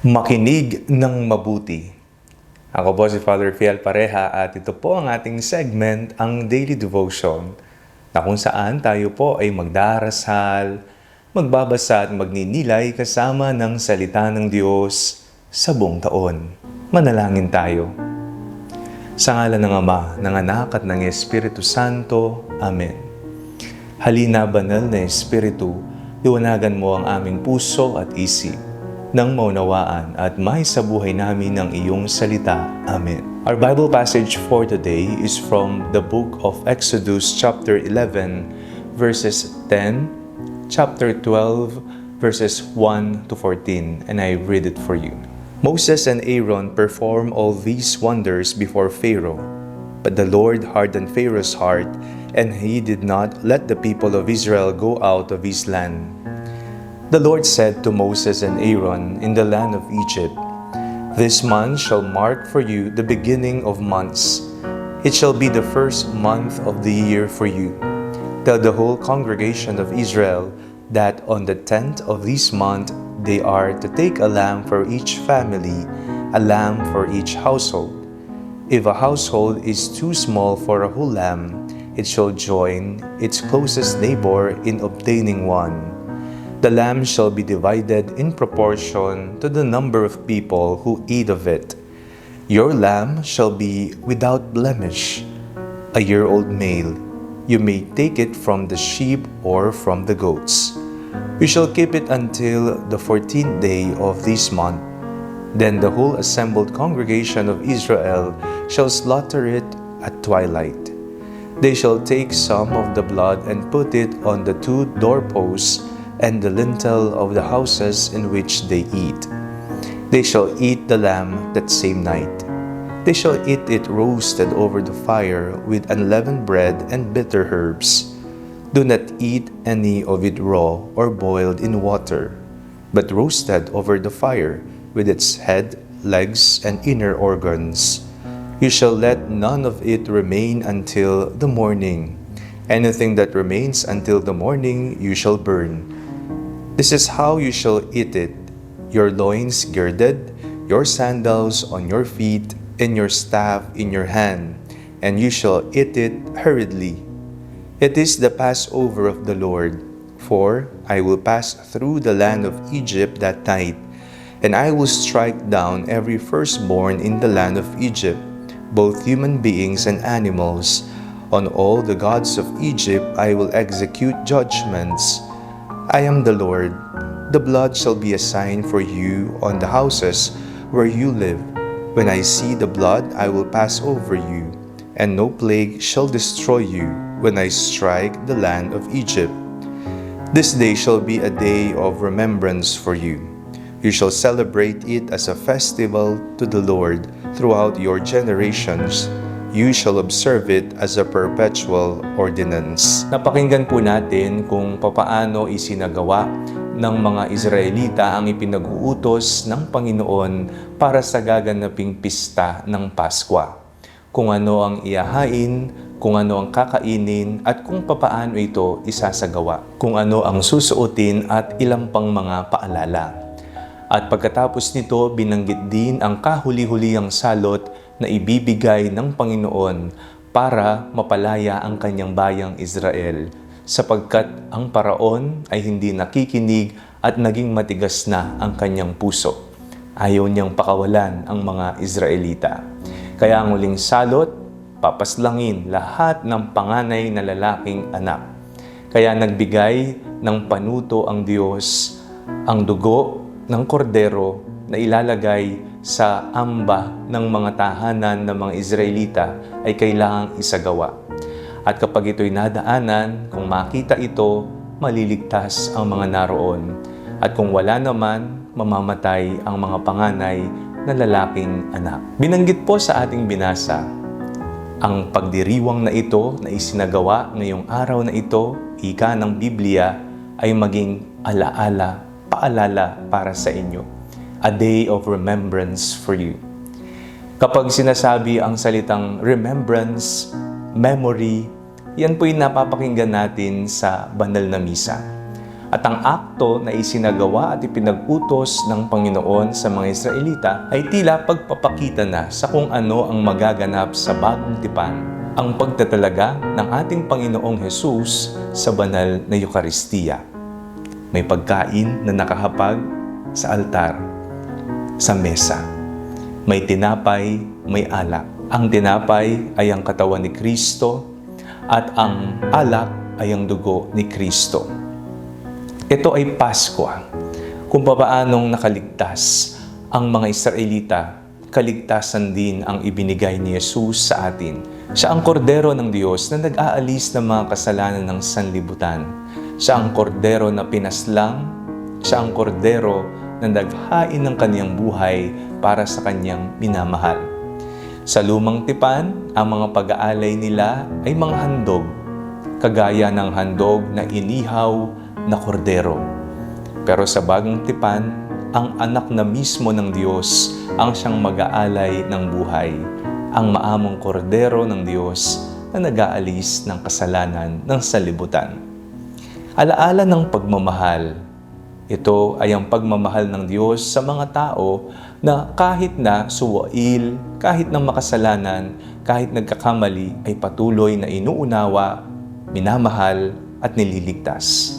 Makinig ng mabuti. Ako po si Father Fiel Pareha at ito po ang ating segment, ang Daily Devotion, na kung saan tayo po ay magdarasal, magbabasa at magninilay kasama ng salita ng Diyos sa buong taon. Manalangin tayo. Sa ngalan ng Ama, ng Anak at ng Espiritu Santo. Amen. Halina, banal na Espiritu, liwanagan mo ang aming puso at isip nang maunawaan at may sa buhay namin ng iyong salita. Amen. Our Bible passage for today is from the book of Exodus chapter 11 verses 10, chapter 12 verses 1 to 14, and I read it for you. Moses and Aaron performed all these wonders before Pharaoh, but the Lord hardened Pharaoh's heart, and he did not let the people of Israel go out of his land. The Lord said to Moses and Aaron in the land of Egypt, "This month shall mark for you the beginning of months. It shall be the first month of the year for you. Tell the whole congregation of Israel that on the 10th of this month they are to take a lamb for each family, a lamb for each household. If a household is too small for a whole lamb, it shall join its closest neighbor in obtaining one. The lamb shall be divided in proportion to the number of people who eat of it. Your lamb shall be without blemish, a year-old male. You may take it from the sheep or from the goats. You shall keep it until the 14th day of this month. Then the whole assembled congregation of Israel shall slaughter it at twilight. They shall take some of the blood and put it on the two doorposts and the lintel of the houses in which they eat. They shall eat the lamb that same night. They shall eat it roasted over the fire with unleavened bread and bitter herbs. Do not eat any of it raw or boiled in water, but roasted over the fire with its head, legs, and inner organs. You shall let none of it remain until the morning. Anything that remains until the morning you shall burn. This is how you shall eat it: your loins girded, your sandals on your feet, and your staff in your hand, and you shall eat it hurriedly. It is the Passover of the Lord, for I will pass through the land of Egypt that night, and I will strike down every firstborn in the land of Egypt, both human beings and animals. On all the gods of Egypt I will execute judgments. I am the Lord. The blood shall be a sign for you on the houses where you live. When I see the blood, I will pass over you, and no plague shall destroy you when I strike the land of Egypt. This day shall be a day of remembrance for you. You shall celebrate it as a festival to the Lord throughout your generations. You shall observe it as a perpetual ordinance." Napakinggan po natin kung papaano isinagawa ng mga Israelita ang ipinag-uutos ng Panginoon para sa gaganaping pista ng Paskwa. Kung ano ang iyahain, kung ano ang kakainin, at kung papaano ito isasagawa. Kung ano ang susuotin at ilang pang mga paalala. At pagkatapos nito, binanggit din ang kahuli-hulihang salot na ibibigay ng Panginoon para mapalaya ang kanyang bayang Israel, sapagkat ang paraon ay hindi nakikinig at naging matigas na ang kanyang puso. Ayaw niyang pakawalan ang mga Israelita. Kaya ang huling salot, papaslangin lahat ng panganay na lalaking anak. Kaya nagbigay ng panuto ang Diyos, ang dugo ng kordero na ilalagay sa amba ng mga tahanan ng mga Israelita ay kailangang isagawa. At kapag ito'y nadaanan, kung makita ito, maliligtas ang mga naroon. At kung wala naman, mamamatay ang mga panganay na lalaking anak. Binanggit po sa ating binasa, ang pagdiriwang na ito na isinagawa ngayong araw na ito, ika ng Biblia, ay maging alaala, paalala para sa inyo. A day of remembrance for you. Kapag sinasabi ang salitang remembrance, memory, yan po'y napapakinggan natin sa banal na misa. At ang akto na isinagawa at ipinag-utos ng Panginoon sa mga Israelita ay tila pagpapakita na sa kung ano ang magaganap sa bagong tipan, ang pagtatalaga ng ating Panginoong Hesus sa banal na Eucharistia. May pagkain na nakahapag sa altar, sa mesa. May tinapay, may alak. Ang tinapay ay ang katawan ni Kristo at ang alak ay ang dugo ni Kristo. Ito ay Pasko, kung paanong nakaligtas ang mga Israelita, kaligtasan din ang ibinigay ni Jesus sa atin. Siya ang kordero ng Diyos na nag-aalis ng mga kasalanan ng sanlibutan. Siya ang kordero na pinaslang, siya ang kordero na naghain ng kaniyang buhay para sa kaniyang minamahal. Sa lumang tipan, ang mga pag-aalay nila ay mga handog, kagaya ng handog na inihaw na kordero. Pero sa bagong tipan, ang anak na mismo ng Diyos ang siyang mag-aalay ng buhay, ang maamong kordero ng Diyos na nag-aalis ng kasalanan ng sanlibutan. Alaala ng pagmamahal. Ito ay ang pagmamahal ng Diyos sa mga tao na kahit na suwail, kahit na makasalanan, kahit nagkakamali ay patuloy na inuunawa, minamahal at nililigtas.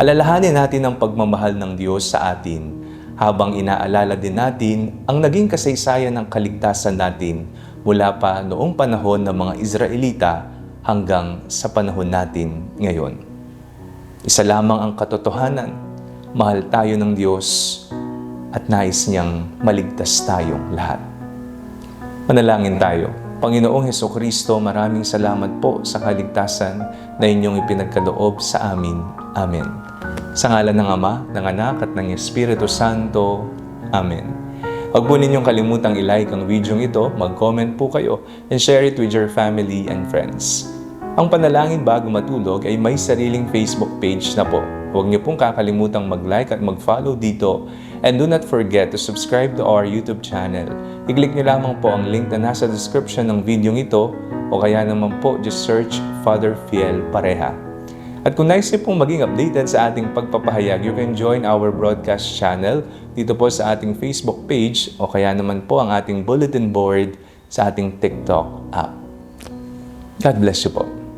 Alalahanin natin ang pagmamahal ng Diyos sa atin habang inaalala din natin ang naging kasaysayan ng kaligtasan natin mula pa noong panahon ng mga Israelita hanggang sa panahon natin ngayon. Isa lamang ang katotohanan, mahal tayo ng Diyos at nais niyang maligtas tayong lahat. Manalangin tayo. Panginoong Hesukristo, maraming salamat po sa kaligtasan na inyong ipinagkaloob sa amin. Amen. Sa ngalan ng Ama, ng Anak at ng Espiritu Santo. Amen. Huwag po ninyong kalimutang i-like ang video ito, mag-comment po kayo, and share it with your family and friends. Ang panalangin bago matulog ay may sariling Facebook page na po. Huwag niyo pong kakalimutang mag-like at mag-follow dito. And do not forget to subscribe to our YouTube channel. I-click niyo lamang po ang link na nasa description ng video ito o kaya naman po just search Father Fiel Pareha. At kung nais niyo pong maging updated sa ating pagpapahayag, you can join our broadcast channel dito po sa ating Facebook page o kaya naman po ang ating bulletin board sa ating TikTok app. God bless you po.